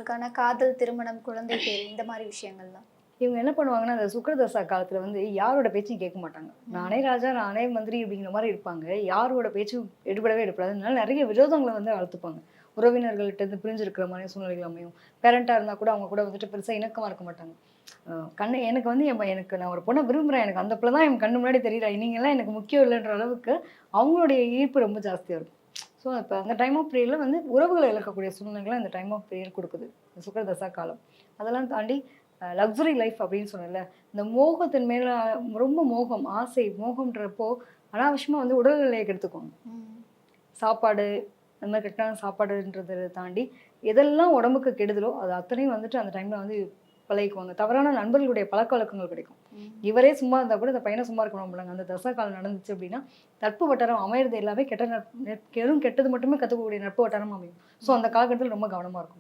அவங்களுக்கான காதல், திருமணம், குழந்தை பேரு இந்த மாதிரி விஷயங்கள்லாம். இவங்க என்ன பண்ணுவாங்கன்னா, அந்த சுக்கிரதசா காலத்துல வந்து யாரோட பேச்சையும் கேட்க மாட்டாங்க. நானே ம். ராஜா, நானே மந்திரி அப்படிங்கிற மாரி இருப்பாங்க. யாரோட பேச்சும் எடுபடவே எடுபடாது. அதனால நெறைய விரோதங்கள வந்து வளர்த்துப்பாங்க. உறவினர்கள்ட்ட இருந்து பிரிஞ்சு இருக்கிற மாரி சூழ்நிலைகள் அமையும். பேரண்டா இருந்தா கூட அவங்க கூட வந்துட்டு பெருசா இணக்கமா இருக்க மாட்டாங்க. எனக்கு வந்து எனக்கு நான் ஒரு பொண்ண விரும்புறேன். எனக்கு அந்த பிள்ளை தான் என் கண்ணு முன்னாடி தெரியிறா. நீங்கலாம் எனக்கு முக்கியம் இல்லன்ற அளவுக்கு அவங்களுடைய ஈர்ப்பு ரொம்ப ஜாஸ்தியா இருக்கும். ஸோ, இப்ப அந்த டைம் ஆஃப் பீரியட்ல வந்து உறவுகள இழக்கக்கூடிய சூழ்நிலைகள இந்த டைம் ஆஃப் பீரியட் குடுக்குது. சுக்கிரதசா காலம். அதெல்லாம் தாண்டி லக்ஸுரி லைஃப் அப்படின்னு சொன்னேன்ல. இந்த மோகத்தின் மேல ரொம்ப மோகம், ஆசை, மோகம்ன்றப்போ அனாவசியமா வந்து உடல்நிலைய கெடுத்துக்குவாங்க. ம். சாப்பாடு, இந்த மாரி கரெக்டான சாப்பாடுன்றத தாண்டி, எதெல்லாம் உடம்புக்கு கெடுதலோ, அது அத்தனையும் வந்துட்டு அந்த டைம்ல வந்து பழகிக்குவாங்க. தவறான நண்பர்களுடைய பழக்கவழக்கங்கள் கிடைக்கும். ம். இவரே சும்மா இருந்தா கூட இந்த பையன சும்மா இருக்க விட மாட்டாங்க. அந்த தசா காலம் நடந்துச்சு அப்படின்னா, நட்பு வட்டாரம் அமையறது எல்லாமே கெட்ட வெறும் கெட்டது மட்டுமே கத்துக்கக்கூடிய நட்பு வட்டாரமா அமையும். ஸோ அந்த காலகட்டத்தில ரொம்ப கவனமா இருக்கணும்.